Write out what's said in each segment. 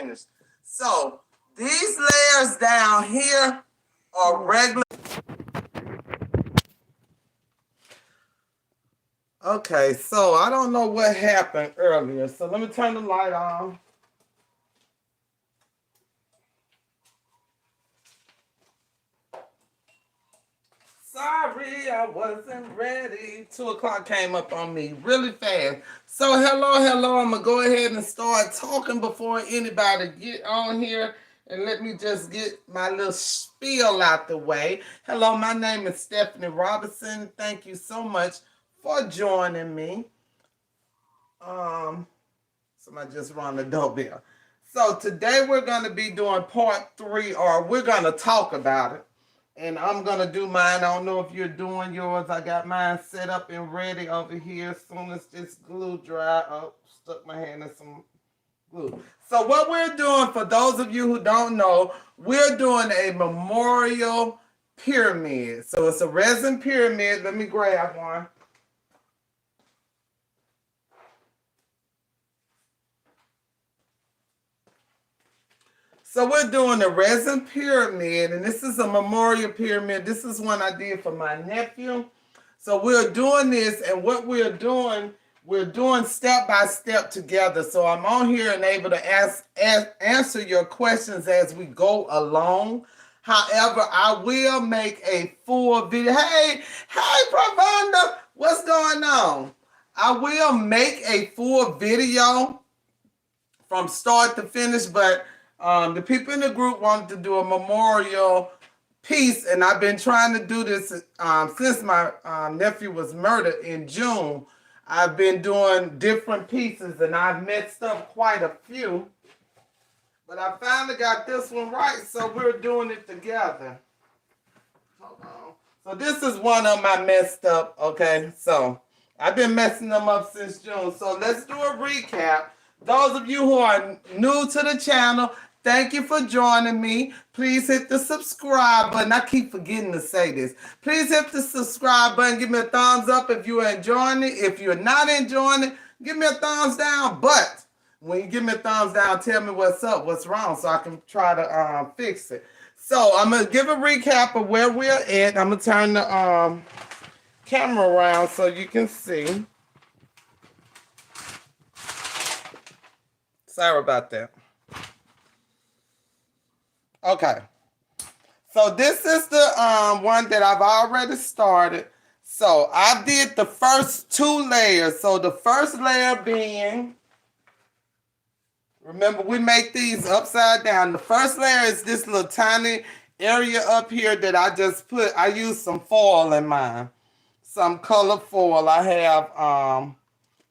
finished. So these layers down here are regular. Okay, so I don't know what happened earlier. So let me turn the light on. Sorry, I wasn't ready. 2 o'clock came up on me really fast. So hello. I'm gonna go ahead and start talking before anybody get on here. And let me just get my little spiel out the way. Hello, my name is Stephanie Robinson. Thank you so much for joining me. Somebody just rang the doorbell. So today we're gonna be doing part 3, or we're gonna talk about it. And I'm going to do mine. I don't know if you're doing yours. I got mine set up and ready over here. As soon as this glue dry, oh, stuck my hand in some glue. So what we're doing, for those of you who don't know, we're doing a memorial pyramid. So it's a resin pyramid. Let me grab one. So we're doing a resin pyramid, and this is a memorial pyramid. This is one I did for my nephew. So we're doing this, and what we're doing step by step together. So I'm on here and able to answer your questions as we go along. However, I will make a full video. Hey, Pravanda, what's going on? I will make a full video from start to finish, but the people in the group wanted to do a memorial piece, and I've been trying to do this since my nephew was murdered in June. I've been doing different pieces, and I've messed up quite a few. But I finally got this one right, so we're doing it together. Hold on. So this is one of my messed up, okay? So I've been messing them up since June. So let's do a recap. Those of you who are new to the channel, thank you for joining me. Please hit the subscribe button. I keep forgetting to say this. Please hit the subscribe button. Give me a thumbs up if you're enjoying it. If you're not enjoying it, give me a thumbs down. But when you give me a thumbs down, tell me what's up, what's wrong, so I can try to fix it. So I'm going to give a recap of where we're at. I'm going to turn the camera around so you can see. Sorry about that. Okay. So this is the one that I've already started. So I did the first 2 layers. So the first layer being, remember we make these upside down. The first layer is this little tiny area up here that I just put. I used some foil in mine. Some color foil. I have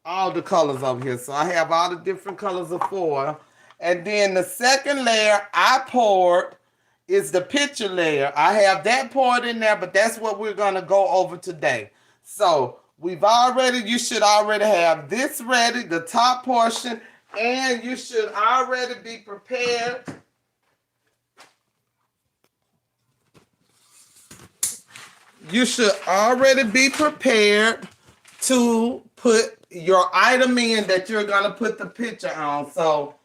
all the colors over here. So I have all the different colors of foil. And then the second layer I poured is the picture layer. I have that poured in there, but that's what we're going to go over today. So you should already have this ready, the top portion, and you should already be prepared. You should already be prepared to put your item in that you're going to put the picture on. So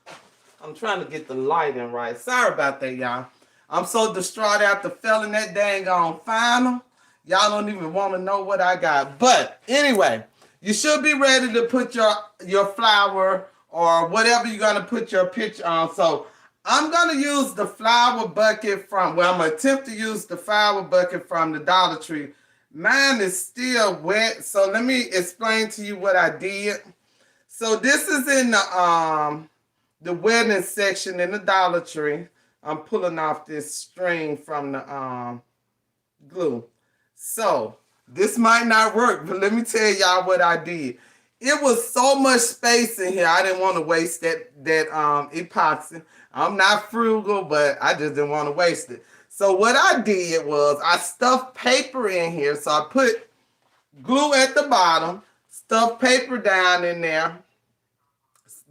I'm trying to get the lighting right. Sorry about that, y'all. I'm so distraught after failing that dang on final. Y'all don't even want to know what I got. But anyway, you should be ready to put your flower or whatever you're going to put your picture on. So I'm going to use the flower bucket I'm going to attempt to use the flower bucket from the Dollar Tree. Mine is still wet, so let me explain to you what I did. So this is in the wedding section in the Dollar Tree. I'm pulling off this string from the glue. So this might not work, but let me tell y'all what I did. It was so much space in here. I didn't want to waste that epoxy. I'm not frugal, but I just didn't want to waste it. So what I did was I stuffed paper in here. So I put glue at the bottom, stuffed paper down in there,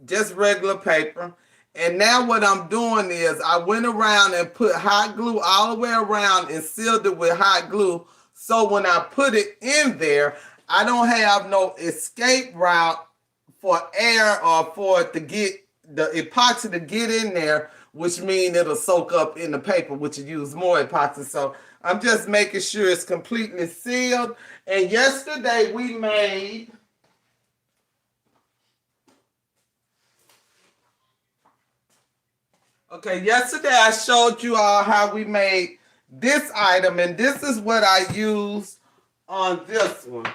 just regular paper. And now what I'm doing is I went around and put hot glue all the way around and sealed it with hot glue. So when I put it in there, I don't have no escape route for air or for it to get the epoxy to get in there, which means it'll soak up in the paper, which will use more epoxy. So I'm just making sure it's completely sealed. And yesterday we made yesterday I showed you all how we made this item, and this is what I used on this one.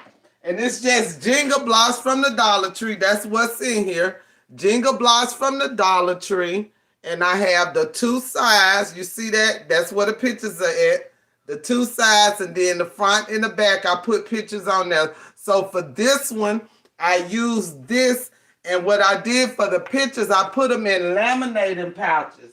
And it's just Jenga blocks from the Dollar Tree. That's what's in here. Jenga blocks from the Dollar Tree. And I have the two sides. You see that? That's where the pictures are at. The two sides, and then the front and the back, I put pictures on there. So for this one, I used this. And what I did for the pictures, I put them in laminating pouches.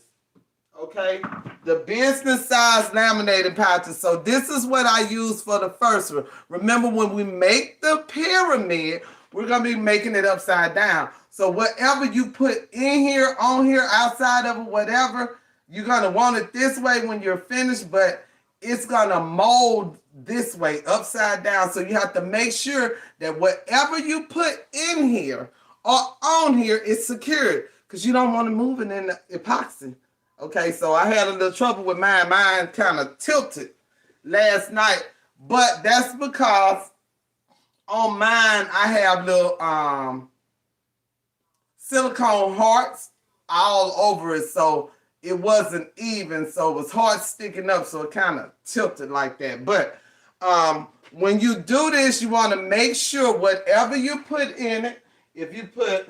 Okay, the business size laminated pouches. So this is what I use for the first one. Remember, when we make the pyramid, we're going to be making it upside down. So whatever you put in here, on here, outside of it, whatever, you're going to want it this way when you're finished, but it's going to mold this way, upside down. So you have to make sure that whatever you put in here or on here is secured, because you don't want to move it in the epoxy. Okay, so I had a little trouble with mine. Mine kind of tilted last night, but that's because on mine I have little silicone hearts all over it, so it wasn't even, so it was hard sticking up, so it kind of tilted like that. But when you do this, you want to make sure whatever you put in it, if you put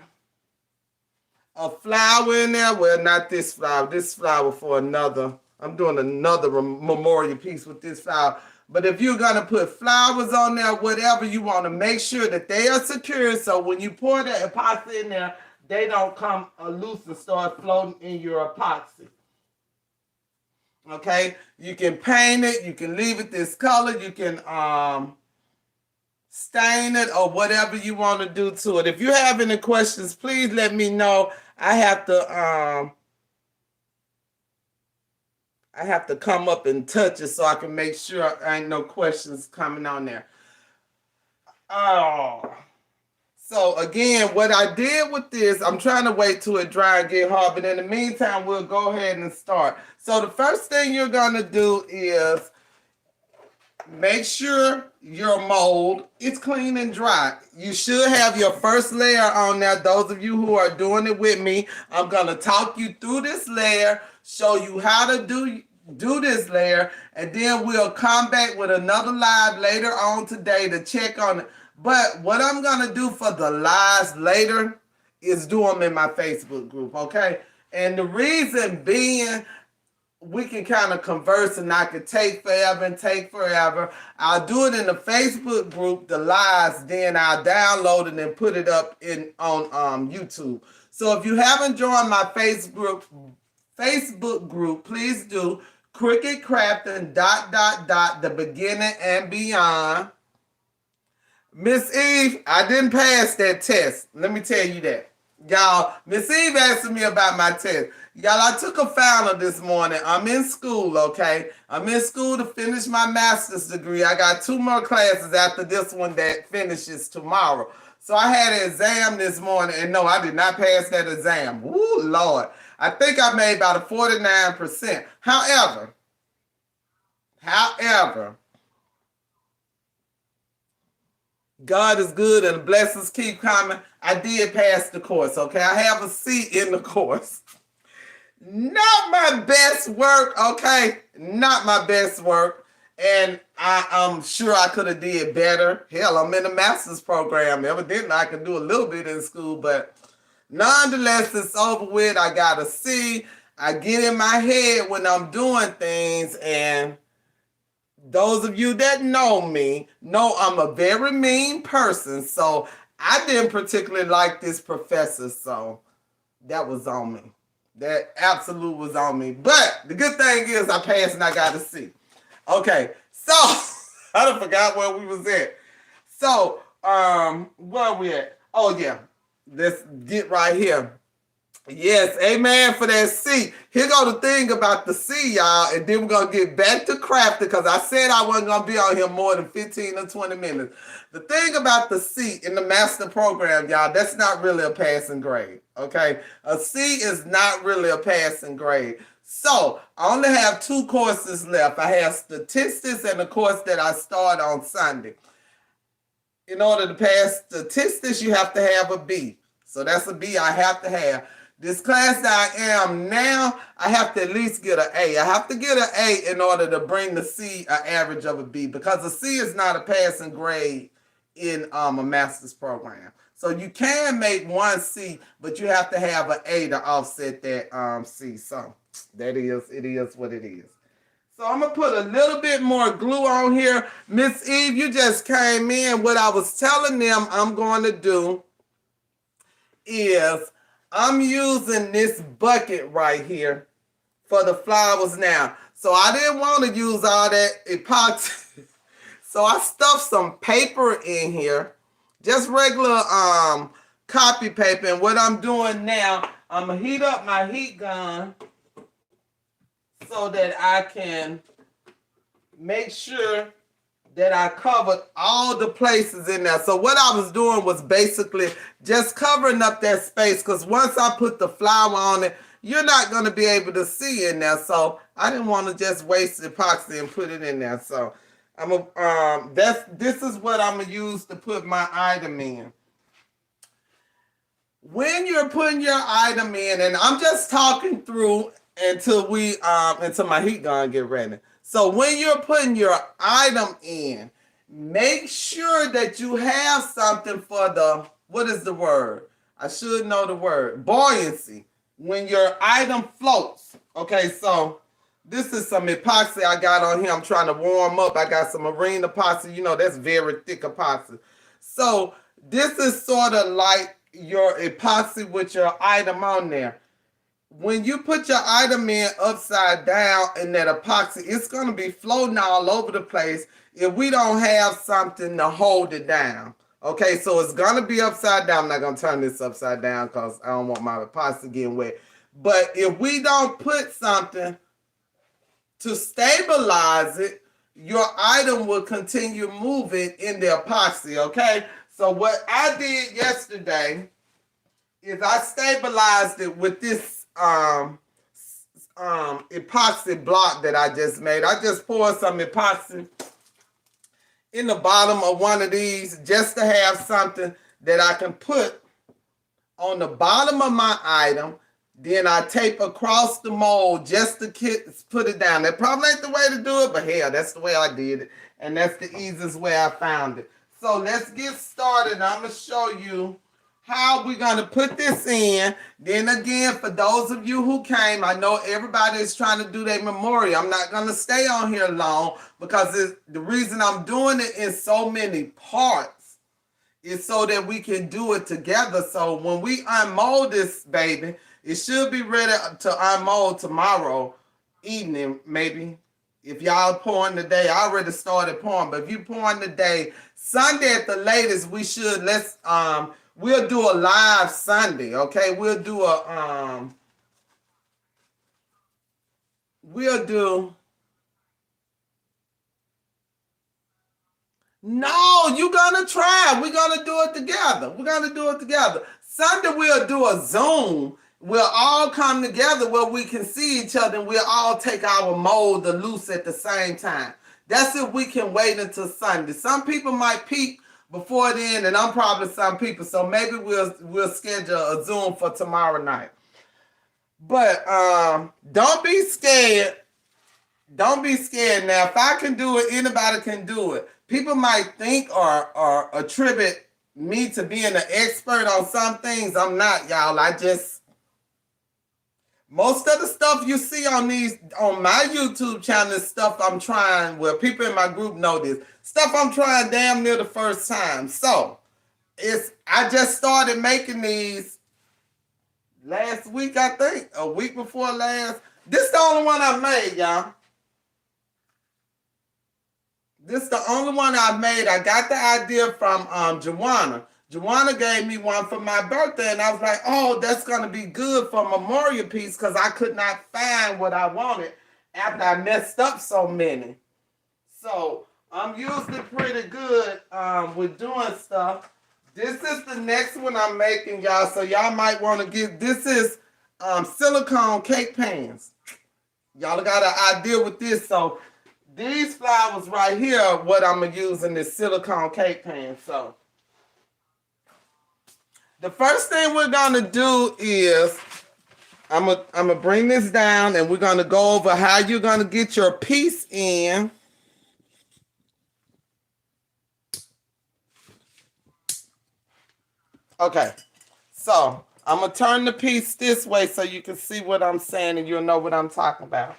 a flower in there, well, not this flower for another, I'm doing another memorial piece with this flower. But if you're going to put flowers on there, whatever, you want to make sure that they are secure, so when you pour that epoxy in there, they don't come loose and start floating in your epoxy. Okay, you can paint it, you can leave it this color, you can stain it or whatever you want to do to it. If you have any questions, please let me know. I have to come up and touch it so I can make sure there ain't no questions coming on there. So again, what I did with this, I'm trying to wait till it dry and get hard, but in the meantime, we'll go ahead and start. So the first thing you're going to do is make sure your mold is clean and dry. You should have your first layer on there. Those of you who are doing it with me, I'm going to talk you through this layer, show you how to do this layer, and then we'll come back with another live later on today to check on it. But what I'm going to do for the lives later is do them in my Facebook group, okay? And the reason being, we can kind of converse and I could take forever and take forever. I'll do it in the Facebook group, the lives, then I'll download it and put it up on YouTube. So if you haven't joined my Facebook group, please do. Cricut Crafting ... the beginning and beyond. Miss Eve, I didn't pass that test. Let me tell you that. Y'all, Miss Eve asked me about my test. Y'all, I took a final this morning. I'm in school, okay? I'm in school to finish my master's degree. I got 2 more classes after this one that finishes tomorrow. So I had an exam this morning, and no, I did not pass that exam. Woo, Lord. I think I made about a 49%. However, God is good and the blessings keep coming. I did pass the course, okay? I have a C in the course. Not my best work, okay? Not my best work. And I'm sure I could have did better. Hell, I'm in a master's program. Evidently, I can do a little bit in school, but nonetheless, it's over with. I got a C. I get in my head when I'm doing things, and those of you that know me know I'm a very mean person, so I didn't particularly like this professor, so that was on me. That absolute was on me. But the good thing is I passed and I got a C. Okay, so I done forgot where we was at. So, where are we at? Oh, yeah. Let's get right here. Yes, amen for that C. Here go the thing about the C, y'all, and then we're going to get back to crafting because I said I wasn't going to be on here more than 15 or 20 minutes. The thing about the C in the master program, y'all, that's not really a passing grade, okay? A C is not really a passing grade. So, I only have 2 courses left. I have statistics and the course that I start on Sunday. In order to pass statistics, you have to have a B. So that's a B I have to have. This class that I am now, I have to at least get an A. I have to get an A in order to bring the C an average of a B because a C is not a passing grade in a master's program. So you can make 1 C, but you have to have an A to offset that C. So it is what it is. So I'm going to put a little bit more glue on here. Miss Eve, you just came in. What I was telling them I'm going to do is I'm using this bucket right here for the flowers now. So I didn't want to use all that epoxy. So I stuffed some paper in here. Just regular copy paper. And what I'm doing now, I'm going to heat up my heat gun so that I can make sure that I covered all the places in there. So what I was doing was basically just covering up that space because once I put the flower on it, you're not going to be able to see in there. So I didn't want to just waste epoxy and put it in there. So this is what I'm going to use to put my item in. When you're putting your item in, and I'm just talking through until my heat gun get ready. So when you're putting your item in, make sure that you have something for the, what is the word? I should know the word. Buoyancy. When your item floats. Okay, so this is some epoxy I got on here. I'm trying to warm up. I got some marine epoxy. You know, that's very thick epoxy. So this is sort of like your epoxy with your item on there. When you put your item in upside down in that epoxy, it's going to be floating all over the place if we don't have something to hold it down. Okay, so it's going to be upside down. I'm not going to turn this upside down because I don't want my epoxy getting wet. But if we don't put something to stabilize it, your item will continue moving in the epoxy, okay? So what I did yesterday is I stabilized it with this epoxy block that I just made. I just poured some epoxy in the bottom of one of these just to have something that I can put on the bottom of my item. Then I tape across the mold just to put it down. That probably ain't the way to do it, but hell, that's the way I did it. And that's the easiest way I found it. So let's get started. I'm going to show you how we're going to put this in. Then again, for those of you who came, I know everybody is trying to do their memorial. I'm not going to stay on here long because the reason I'm doing it in so many parts is so that we can do it together. So when we unmold this baby, it should be ready to unmold tomorrow evening, maybe. If y'all pouring today, I already started pouring, but if you pouring today, Sunday at the latest, we'll do a live Sunday, okay? We'll do no, you're gonna try. We're gonna do it together. Sunday we'll do a Zoom. We'll all come together where we can see each other and we'll all take our mold to loose at the same time. That's if we can wait until Sunday. Some people might peek before then, and I'm probably some people, so maybe we'll schedule a Zoom for tomorrow night. But don't be scared. Don't be scared. Now, if I can do it, anybody can do it. People might think or attribute me to being an expert on some things. I'm not, y'all. Most of the stuff you see on my YouTube channel is stuff I'm trying, well, people in my group know this. Stuff I'm trying damn near the first time. So, I just started making these last week, I think. A week before last. This is the only one I made, y'all. This is the only one I made. I got the idea from Joanna. Joanna gave me one for my birthday, and I was like, oh, that's going to be good for a memorial piece because I could not find what I wanted after I messed up so many. So I'm usually pretty good with doing stuff. This is the next one I'm making, y'all, so y'all might want to get, this is silicone cake pans. Y'all got an idea with this, so these flowers right here, what I'm going to use in this silicone cake pan, so. The first thing we're going to do is, I'm gonna bring this down and we're going to go over how you're going to get your piece in. Okay, so I'm going to turn the piece this way so you can see what I'm saying and you'll know what I'm talking about.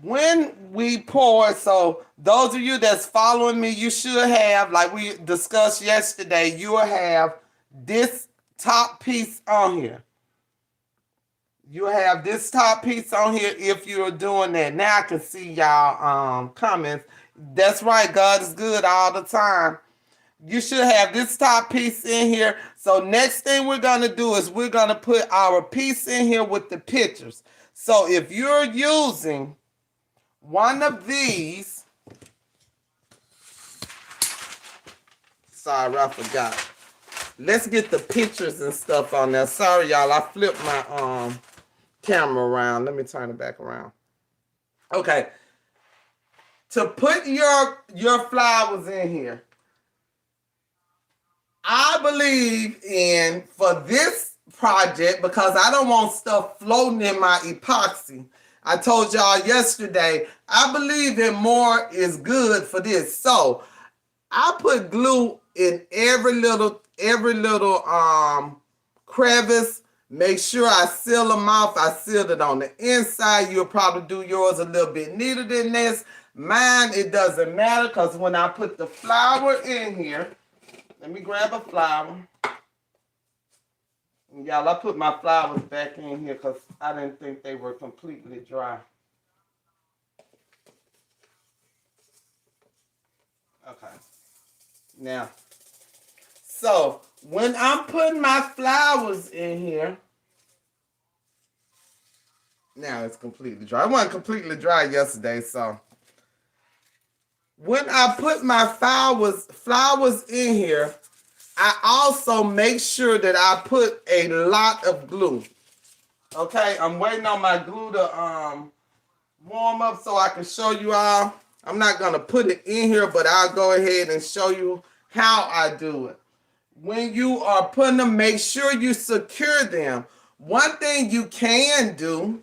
When we pour, so those of you that's following me, you should have, like we discussed yesterday, you will have this top piece on here. You have this top piece on here if you're doing that. Now I can see y'all comments. That's right, God is good all the time. You should have this top piece in here. So next thing we're going to do is we're going to put our piece in here with the pictures. So if you're using one of these, sorry, I forgot. Let's get the pictures and stuff on there. Sorry, y'all, I flipped my camera around. Let me turn it back around. Okay. To put your flowers in here, I believe in, for this project, because I don't want stuff floating in my epoxy. I told y'all yesterday, I believe in more is good for this. So I put glue in every little crevice. Make sure I seal them off. I sealed it on the inside. You'll probably do yours a little bit neater than this. Mine, it doesn't matter because when I put the flower in here, let me grab a flower. Y'all, I put my flowers back in here because I didn't think they were completely dry. Okay. Now, so when I'm putting my flowers in here, now it's completely dry. It wasn't completely dry yesterday, so. When I put my flowers in here, I also make sure that I put a lot of glue. Okay, I'm waiting on my glue to warm up so I can show you all. I'm not going to put it in here, but I'll go ahead and show you how I do it. When you are putting them, make sure you secure them. One thing you can do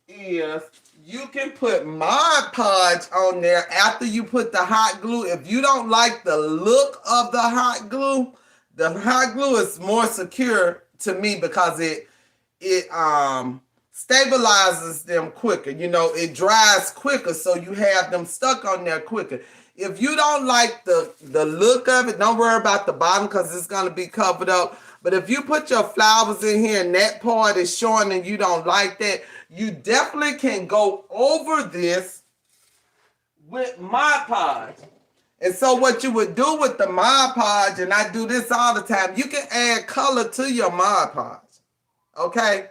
is you can put Mod Podge on there after you put the hot glue. If you don't like the look of the hot glue is more secure to me because it stabilizes them quicker. You know, it dries quicker, so you have them stuck on there quicker. If you don't like the look of it, don't worry about the bottom because it's going to be covered up. But if you put your flowers in here and that part is showing and you don't like that, you definitely can go over this with Mod Podge. And so what you would do with the Mod Podge, and I do this all the time, you can add color to your Mod Podge. Okay?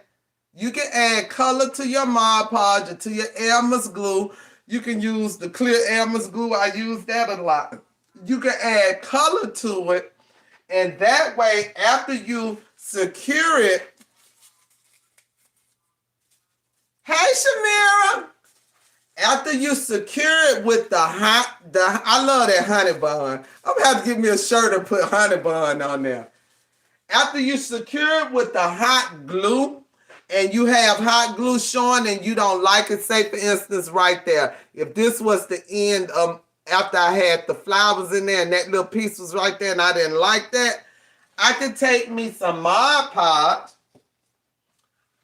You can add color to your Mod Podge or to your Elmer's glue. You can use the clear Elmer's glue. I use that a lot. You can add color to it. And that way, after you secure it, hey, Shamira, after you secure it with I love that honey bun. I'm gonna have to give me a shirt and put honey bun on there. After you secure it with the hot glue, and you have hot glue showing and you don't like it, say for instance right there, if this was the end of after I had the flowers in there and that little piece was right there and I didn't like that, I could take me some Mod Podge,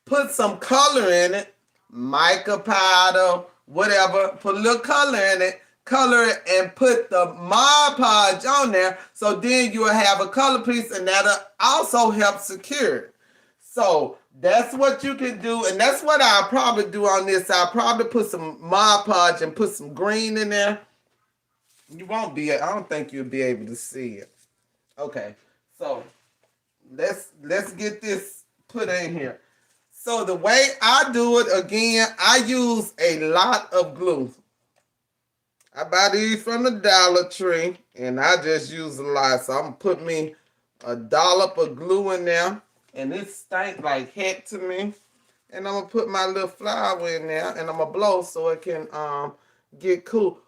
put some color in it, mica powder, whatever, put a little color in it, color it, and put the Mod Podge on there. So then you'll have a color piece and that'll also help secure it. So that's what you can do, and that's what I'll probably do on this. I'll probably put some Mod Podge and put some green in there. You won't be, I don't think you'll be able to see it. Okay, so let's get this put in here. So the way I do it, again, I use a lot of glue. I buy these from the Dollar Tree, and I just use a lot. So I'm gonna put me a dollop of glue in there, and it stank like heck to me. And I'm gonna put my little flour in there, and I'm gonna blow so it can get cool.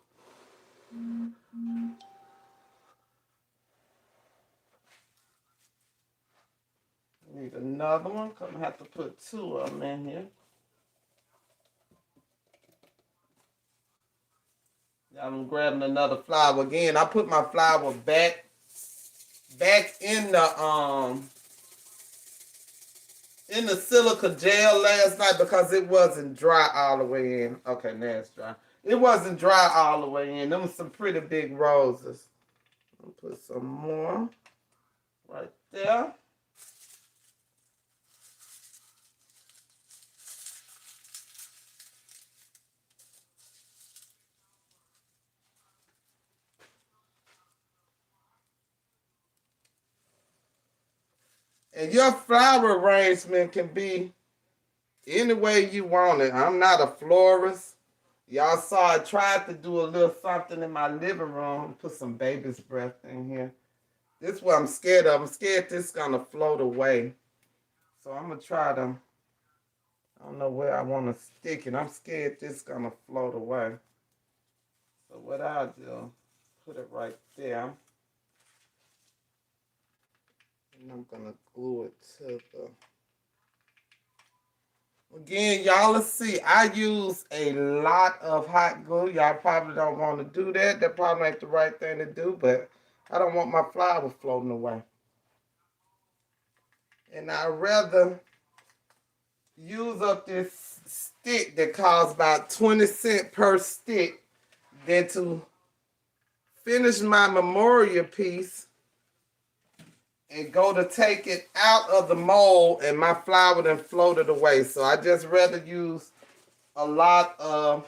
Need another one, because I'm gonna have to put 2 of them in here. I'm grabbing another flour again. I put my flour back in the silica gel last night because it wasn't dry all the way in. Okay, now it's dry. It wasn't dry all the way in. Them was some pretty big roses. I'll put some more right there. And your flower arrangement can be any way you want it. I'm not a florist. Y'all saw I tried to do a little something in my living room. Put some baby's breath in here. This is what I'm scared of. I'm scared this is going to float away. So I'm going to try to, I don't know where I want to stick it. I'm scared this is going to float away. So what I'll do, put it right there. And I'm going to glue it to the... Again, y'all, let's see. I use a lot of hot glue. Y'all probably don't want to do that. That probably ain't the right thing to do, but I don't want my flour floating away. And I'd rather use up this stick that costs about 20 cents per stick than to finish my memorial piece and go to take it out of the mold and my flour then floated away. So I just rather use a lot of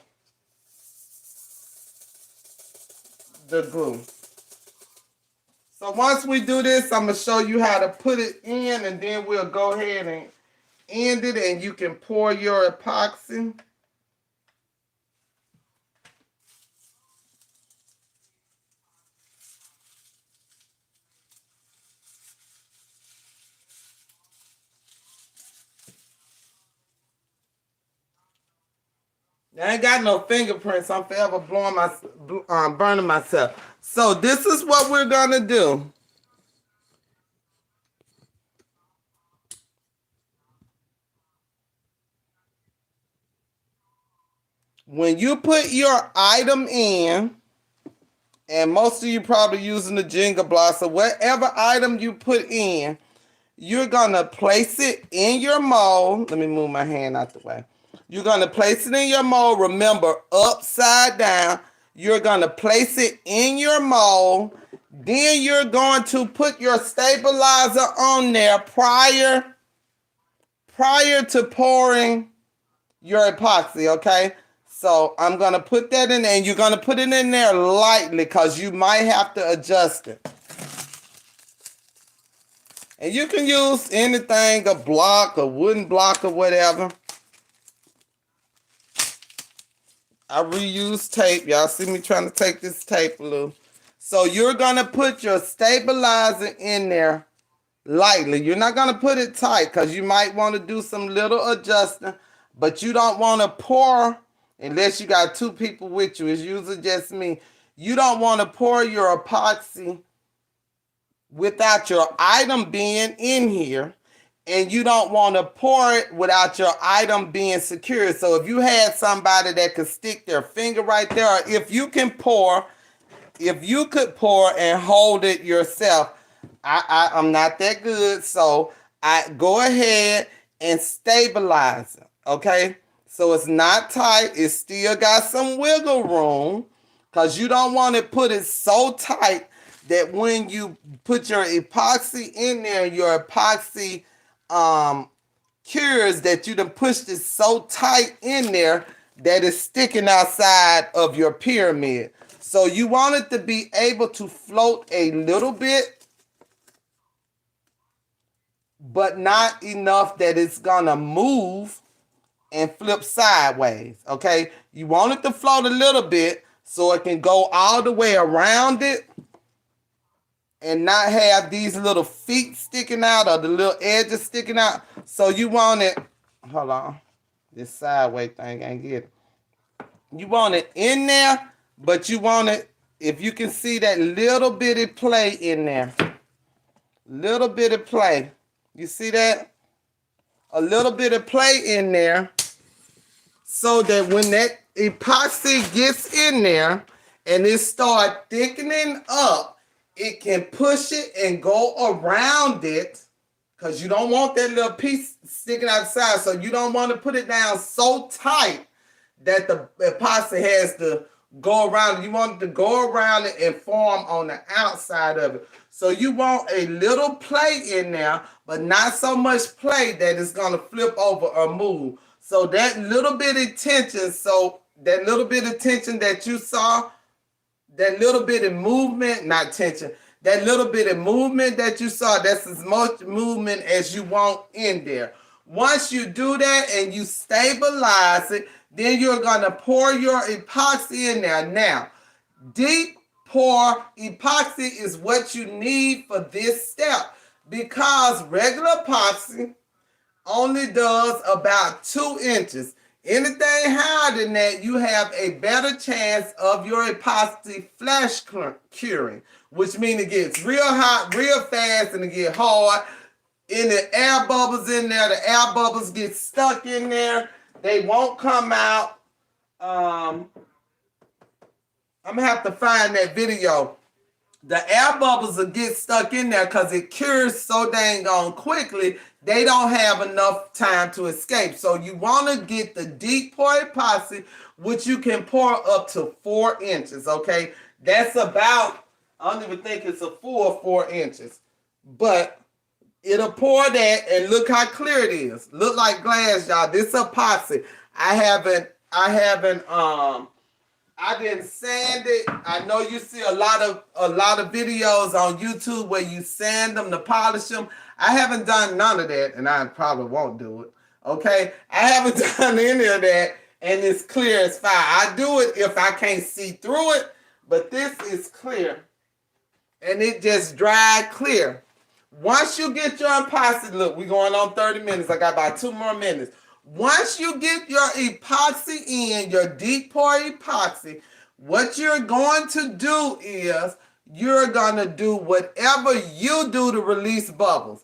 the glue. So once we do this, I'm going to show you how to put it in, and then we'll go ahead and end it, and you can pour your epoxy. I ain't got no fingerprints. I'm forever burning myself. So this is what we're going to do. When you put your item in, and most of you probably using the Jenga blocks, so whatever item you put in, you're going to place it in your mold. Let me move my hand out the way. You're going to place it in your mold. Remember, upside down. You're going to place it in your mold. Then you're going to put your stabilizer on there prior to pouring your epoxy, okay? So I'm going to put that in there, and you're going to put it in there lightly because you might have to adjust it. And you can use anything, a block, a wooden block, or whatever. I reuse tape. Y'all see me trying to take this tape a little. So you're going to put your stabilizer in there lightly. You're not going to put it tight because you might want to do some little adjusting. But you don't want to pour, unless you got 2 people with you. It's usually just me. You don't want to pour your epoxy without your item being in here, and you don't want to pour it without your item being secure. So if you had somebody that could stick their finger right there, or if you could pour and hold it yourself, I'm not that good, so I go ahead and stabilize it, okay? So it's not tight. It still got some wiggle room because you don't want to put it so tight that when you put your epoxy in there, your epoxy cures, that you done pushed it so tight in there that it's sticking outside of your pyramid. So you want it to be able to float a little bit, but not enough that it's gonna move and flip sideways, okay? You want it to float a little bit so it can go all the way around it and not have these little feet sticking out or the little edges sticking out. So you want it, hold on, this sideways thing ain't good. You want it in there, but you want it, if you can see that little bitty play in there, little bitty play. You see that? A little bit of play in there, so that when that epoxy gets in there and it start thickening up, it can push it and go around it, because you don't want that little piece sticking outside. So you don't want to put it down so tight that the epoxy has to go around it. You want it to go around it and form on the outside of it. So you want a little play in there, but not so much play that it's going to flip over or move. So that little bit of tension, that you saw, that little bit of movement, not tension, that little bit of movement that you saw, that's as much movement as you want in there. Once you do that and you stabilize it, then you're going to pour your epoxy in there. Now, deep pour epoxy is what you need for this step, because regular epoxy only does about 2 inches. Anything higher than that, you have a better chance of your epoxy flash curing, which means it gets real hot, real fast, and it gets hard. In the air bubbles in there, the air bubbles get stuck in there. They won't come out. I'm going to have to find that video. The air bubbles will get stuck in there because it cures so dang on quickly, they don't have enough time to escape. So you want to get the deep pour epoxy, which you can pour up to 4 inches, okay? That's about, I don't even think it's a full 4 inches. But it'll pour that, and look how clear it is. Look like glass, y'all. This epoxy. I didn't sand it. I know you see a lot of videos on YouTube where you sand them to polish them. I haven't done none of that, and I probably won't do it. Okay? I haven't done any of that, and it's clear as fire. I do it if I can't see through it, but this is clear. And it just dried clear. Once you get your epoxy, look, we're going on 30 minutes. I got about 2 more minutes. Once you get your epoxy in, your deep pour epoxy, what you're going to do is you're going to do whatever you do to release bubbles.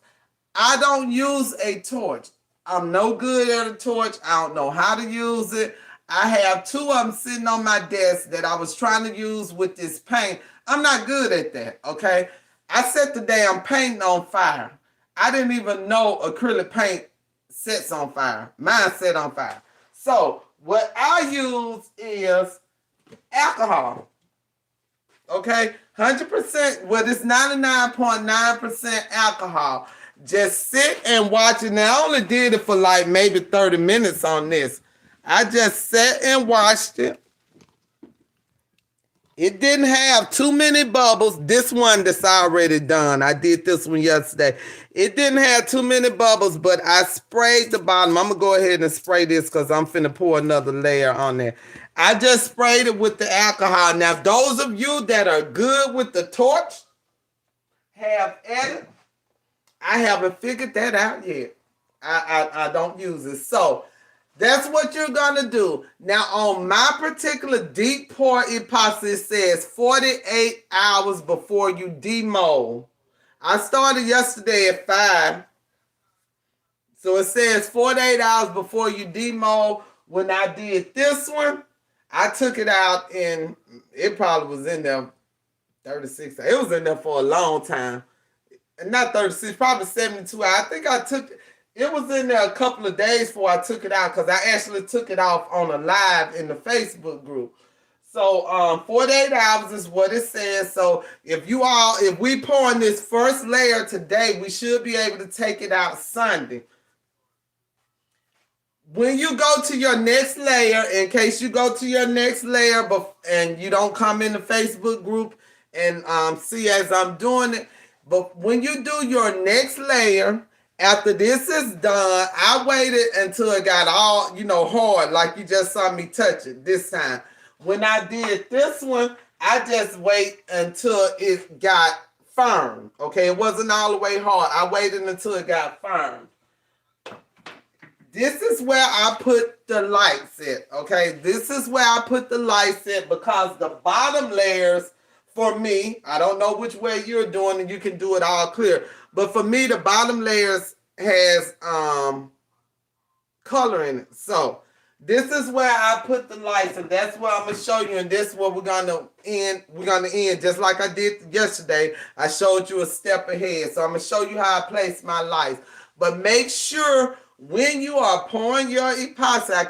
I don't use a torch. I'm no good at a torch. I don't know how to use it. I have 2 of them sitting on my desk that I was trying to use with this paint. I'm not good at that, okay? I set the damn paint on fire. I didn't even know acrylic paint sets on fire. Mine set on fire. So what I use is alcohol. Okay? 100%, well, it's 99.9% alcohol. Just sit and watch it. Now, I only did it for like maybe 30 minutes on this. I just sat and watched it. It didn't have too many bubbles. This one that's already done. I did this one yesterday. It didn't have too many bubbles, but I sprayed the bottom. I'm going to go ahead and spray this because I'm finna pour another layer on there. I just sprayed it with the alcohol. Now, those of you that are good with the torch have at it. I haven't figured that out yet. I don't use it. So that's what you're going to do. Now, on my particular deep pour epoxy, it says 48 hours before you demold. I started yesterday at 5. So it says 48 hours before you demold. When I did this one, I took it out and it probably was in there 36. It was in there for a long time. Not 36, probably 72 hours. I think I took it was in there a couple of days before I took it out, because I actually took it off on a live in the Facebook group. So 48 hours is what it says. So if we pouring this first layer today, we should be able to take it out Sunday. when you go to your next layer, in case you go to your next layer and you don't come in the Facebook group and see as I'm doing it, but when you do your next layer, after this is done, I waited until it got all, hard, like you just saw me touch it this time. When I did this one, I just wait until it got firm. Okay, it wasn't all the way hard. I waited until it got firm. This is where I put the lights at, okay? This is where I put the lights at because the bottom layers, for me, I don't know which way you're doing and you can do it all clear, but for me, the bottom layers has color in it. So this is where I put the lights, and that's where I'm going to show you, and this is where we're going to end. We're going to end just like I did yesterday. I showed you a step ahead. So I'm going to show you how I place my lights. But make sure when you are pouring your epoxy, I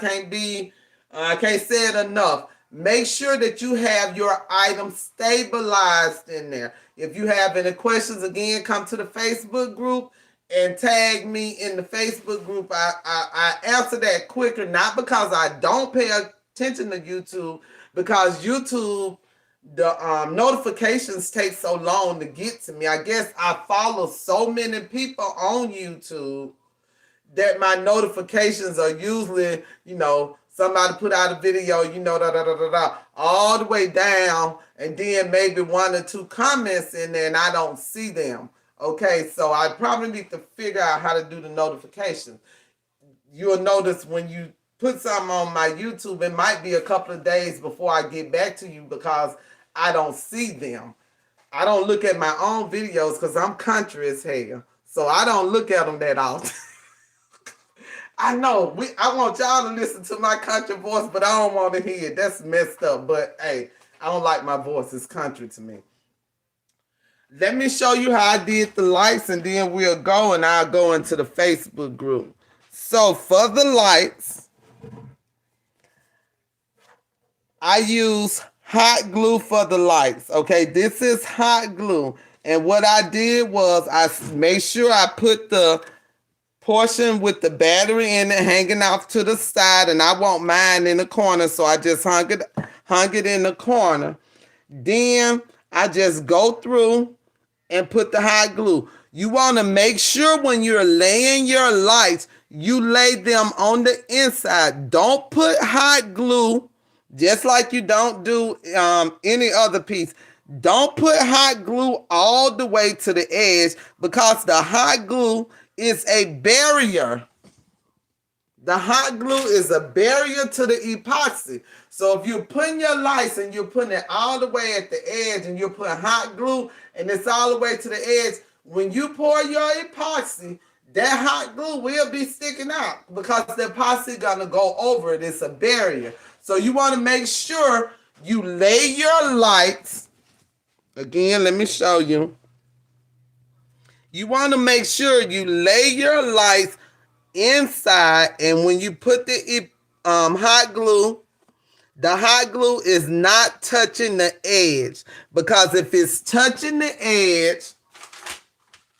can't say it enough. Make sure that you have your item stabilized in there. If you have any questions, again, come to the Facebook group and tag me in the Facebook group. I answer that quicker, not because I don't pay attention to YouTube, because YouTube, the notifications take so long to get to me. I guess I follow so many people on YouTube that my notifications are usually, somebody put out a video, all the way down, and then maybe one or two comments in there and I don't see them. Okay, so I probably need to figure out how to do the notifications. You'll notice when you put something on my YouTube, it might be a couple of days before I get back to you because I don't see them. I don't look at my own videos because I'm country as hell. So I don't look at them that often. I know, I want y'all to listen to my country voice, but I don't want to hear it. That's messed up. But hey, I don't like my voice. It's country to me. Let me show you how I did the lights, and then we'll go and I'll go into the Facebook group. So for the lights, I use hot glue for the lights. Okay, this is hot glue. And what I did was I made sure I put the portion with the battery in it hanging off to the side, and I want mine in the corner, so I just hung it in the corner. Then I just go through and put the hot glue. You want to make sure when you're laying your lights, you lay them on the inside. Don't put hot glue, just like you don't do any other piece. Don't put hot glue all the way to the edge because the hot glue is a barrier. The hot glue is a barrier to the epoxy. So if you're putting your lights and you're putting it all the way at the edge and you're putting hot glue and it's all the way to the edge, when you pour your epoxy, that hot glue will be sticking out because the epoxy is going to go over it. It's a barrier. So you want to make sure you lay your lights. Again, let me show you. You want to make sure you lay your lights inside, and when you put the hot glue, the hot glue is not touching the edge, because if it's touching the edge,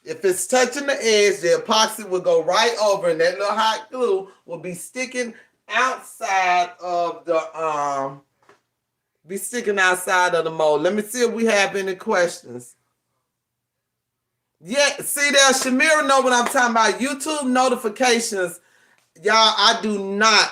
the epoxy will go right over, and that little hot glue will be sticking outside of the mold. Let me see if we have any questions. Yeah, see there, Shamira know what I'm talking about. YouTube notifications, y'all, I do not,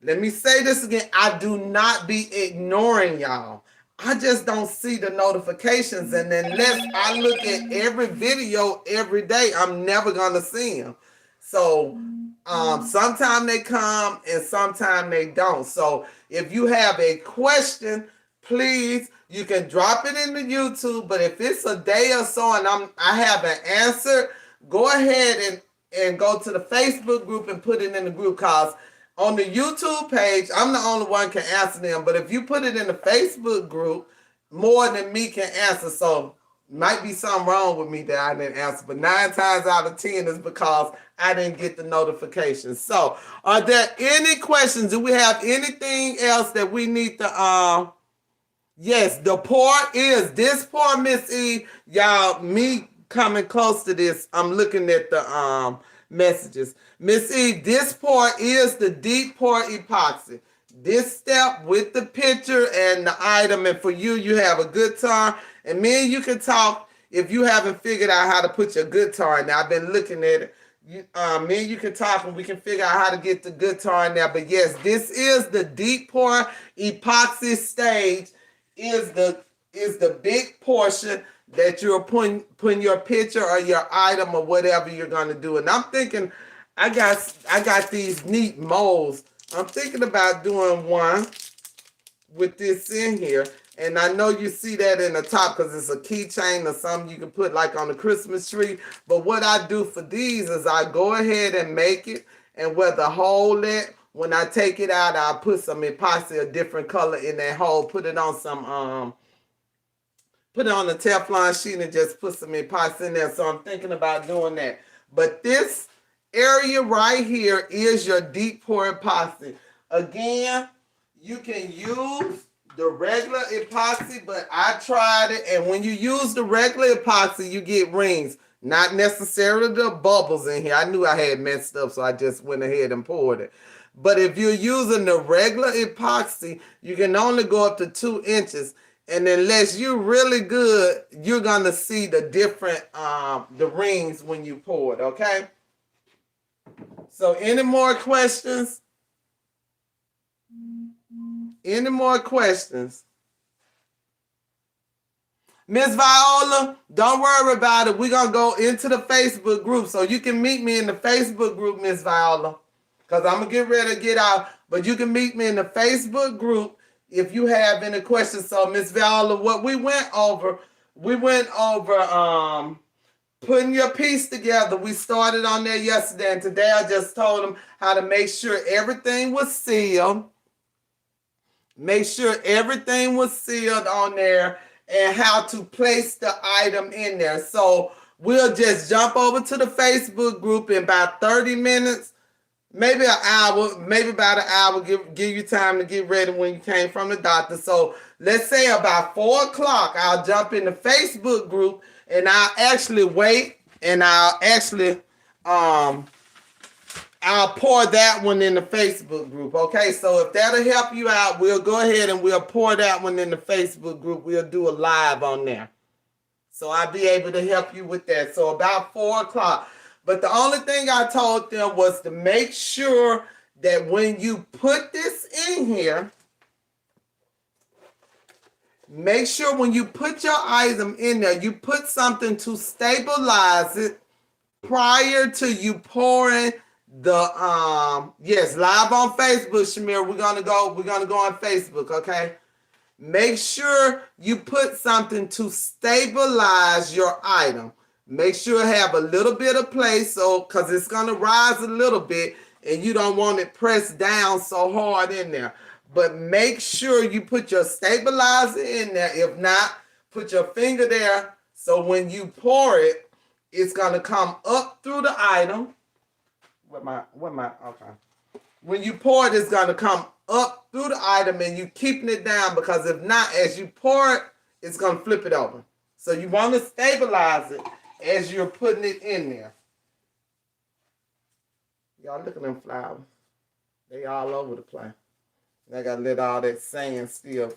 let me say this again, I do not be ignoring y'all. I just don't see the notifications, and unless I look at every video every day, I'm never going to see them. So sometimes they come and sometimes they don't. So if you have a question, please, you can drop it into YouTube, but if it's a day or so and I haven't answered, go ahead and go to the Facebook group and put it in the group, because on the YouTube page, I'm the only one can answer them. But if you put it in the Facebook group, more than me can answer. So might be something wrong with me that I didn't answer, but 9 times out of 10 is because I didn't get the notification. So are there any questions? Do we have anything else that we need to yes, the pour is this pour, Miss E. Y'all, me coming close to this, I'm looking at the messages. Miss E, this pour is the deep pour epoxy. This step with the picture and the item, and for you, you have a good tar. And me and you can talk if you haven't figured out how to put your good tar in there. I've been looking at it. Me and you can talk and we can figure out how to get the good tar in there. But yes, this is the deep pour epoxy stage. Is the big portion that you're putting your picture or your item or whatever you're gonna do. And I'm thinking, I got these neat molds. I'm thinking about doing one with this in here. And I know you see that in the top because it's a keychain or something you can put like on the Christmas tree. But what I do for these is I go ahead and make it, and where the hole at, when I take it out, I'll put some epoxy, a different color in that hole, put it on some put it on the Teflon sheet and just put some epoxy in there. So I'm thinking about doing that. But this area right here is your deep pour epoxy. Again, you can use the regular epoxy, but I tried it, and when you use the regular epoxy, you get rings. Not necessarily the bubbles in here. I knew I had messed up, so I just went ahead and poured it. But if you're using the regular epoxy, you can only go up to 2 inches. And unless you're really good, you're gonna see the different the rings when you pour it, okay? So any more questions? Any more questions? Miss Viola, don't worry about it. We're going to go into the Facebook group. So you can meet me in the Facebook group, Miss Viola, because I'm going to get ready to get out. But you can meet me in the Facebook group if you have any questions. So, Miss Viola, what we went over putting your piece together. We started on there yesterday, and today I just told them how to make sure everything was sealed. Make sure everything was sealed on there and how to place the item in there. So we'll just jump over to the Facebook group in about 30 minutes, maybe an hour, maybe about an hour, give you time to get ready when you came from the doctor. So let's say about 4 o'clock, I'll jump in the Facebook group and I'll actually wait, and I'll actually I'll pour that one in the Facebook group, okay? So if that'll help you out, we'll go ahead and we'll pour that one in the Facebook group. We'll do a live on there. So I'll be able to help you with that. So about 4 o'clock. But the only thing I told them was to make sure that when you put this in here, make sure when you put your item in there, you put something to stabilize it prior to you pouring the yes, live on Facebook, Shamir. We're gonna go on Facebook, okay? Make sure you put something to stabilize your item. Make sure it have a little bit of place, so because it's gonna rise a little bit and you don't want it pressed down so hard in there. But make sure you put your stabilizer in there. If not, put your finger there so when you pour it, it's gonna come up through the item. Okay. When you pour it, it's gonna come up through the item and you keeping it down, because if not, as you pour it, it's gonna flip it over. So you want to stabilize it as you're putting it in there. Y'all look at them flowers. They all over the place. I gotta let all that sand still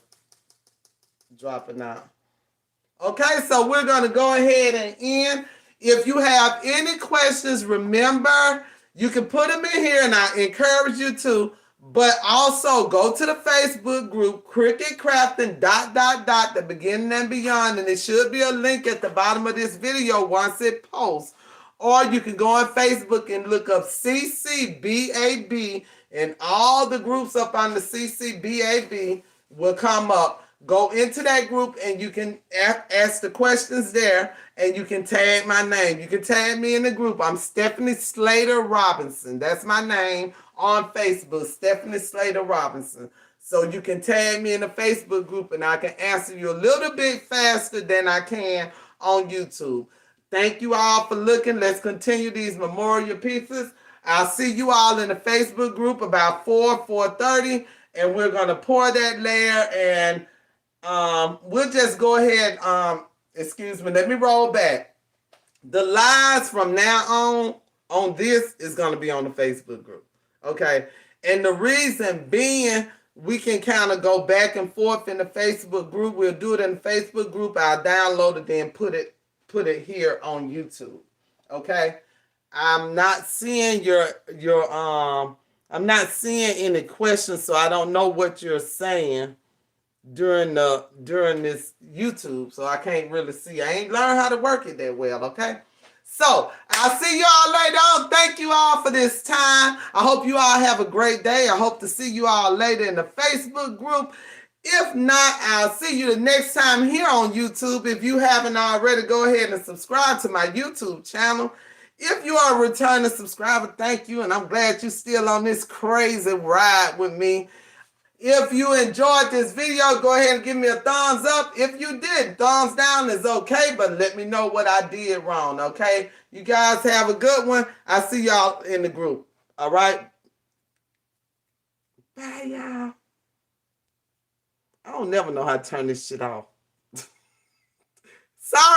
dropping out. Okay, so we're gonna go ahead and end. If you have any questions, remember, you can put them in here, and I encourage you to, but also go to the Facebook group, Cricut Crafting ... the beginning and beyond, and there should be a link at the bottom of this video once it posts. Or you can go on Facebook and look up CCBAB, and all the groups up on the CCBAB will come up. Go into that group and you can ask the questions there, and you can tag my name. You can tag me in the group. I'm Stephanie Slater Robinson. That's my name on Facebook, Stephanie Slater Robinson. So you can tag me in the Facebook group and I can answer you a little bit faster than I can on YouTube. Thank you all for looking. Let's continue these memorial pieces. I'll see you all in the Facebook group about 4:30, and we're going to pour that layer, and we'll just go ahead. Excuse me, let me roll back. The lives from now on on this is going to be on the Facebook group. Okay. And the reason being, we can kind of go back and forth in the Facebook group. We'll do it in the Facebook group. I'll download it, then put it here on YouTube. Okay. I'm not seeing I'm not seeing any questions, so I don't know what you're saying during this YouTube, so I can't really see. I ain't learned how to work it that well, okay? So I'll see y'all later on. Thank you all for this time. I hope you all have a great day. I hope to see you all later in the Facebook group. If not, I'll see you the next time here on YouTube. If you haven't already, go ahead and subscribe to my YouTube channel. If you are a returning subscriber, thank you, and I'm glad you're still on this crazy ride with me. If you enjoyed this video, go ahead and give me a thumbs up. If you did, thumbs down is okay, but let me know what I did wrong, okay? You guys have a good one. I'll see y'all in the group, all right? Bye, y'all. I don't never know how to turn this shit off. Sorry.